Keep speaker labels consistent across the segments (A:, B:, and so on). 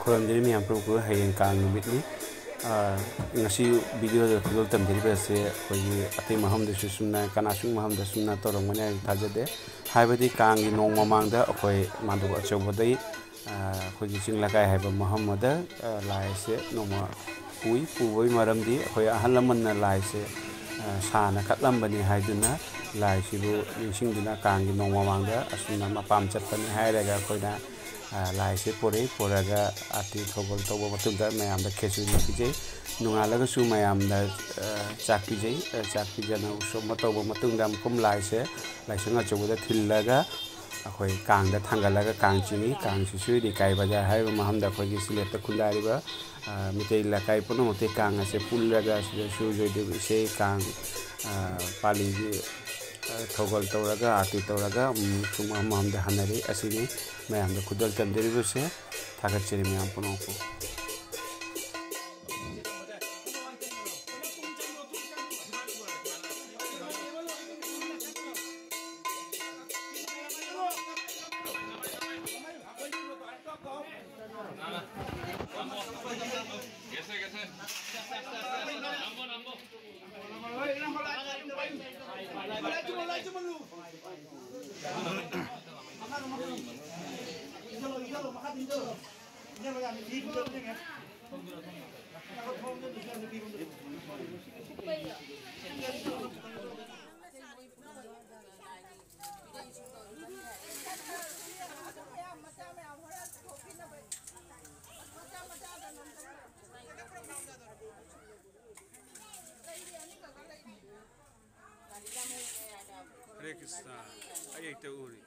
A: खुरमजरी मैं प्रभु हयें Kong नुमितनी ngasi video da thil tam deri ba se khoi ate maham da susumna kanasung maham da sumna torong mane thajade haibadi kang gi nong mamang da khoi mandu achobo dai khoi gi ching lakai haiba maham da lai se noma pui pui maram di khoi ahal laman na lai se sana khatlam bani haiduna lai sibu sing dina kang gi nong mamang da asuna mapam chatpan hairaga khoi na lai se pore poraga ati thobol tobo matum da mayam da khesuri pijai nungalaga su mayam da chak pijai chak pijana usom matobo matum da kum lai se lai sunga chobo da thillaga akhoi kang da thangalaga kang chini kang su sui di kai baja hai maham da khoi gi silet ta khundari ba mitei la kai pono mote kang ase pullaga su joi de se kang pali gi thogol tawraga ati tawraga suma maham da hanari asini mayam da khudal tam deri se thagat cheri mayam pono ko Hare Krishna, ayek te uri.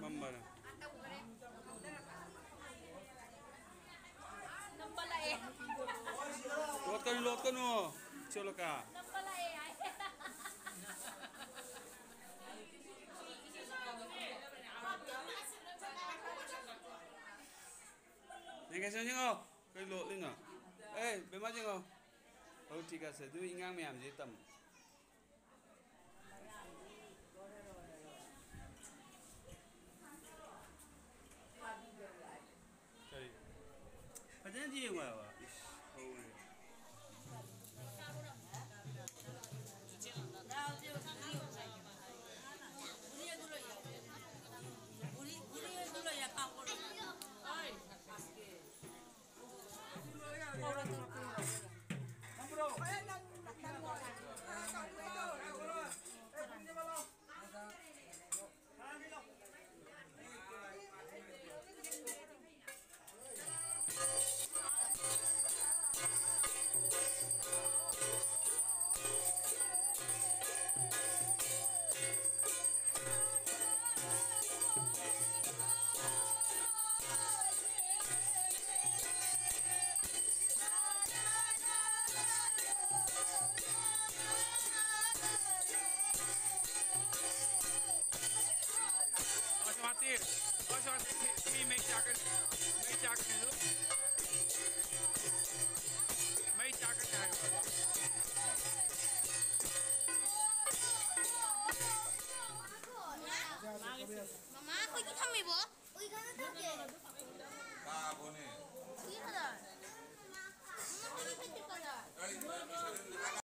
A: Mambara. Lot kanu, cholo ka. Nghe xem chứ không? Cây lộ lên à? Ê, bên mắt chứ không? Thì cả sẽ tôi ngang mềm dưới tầm. Phải thế gì mà? Mati.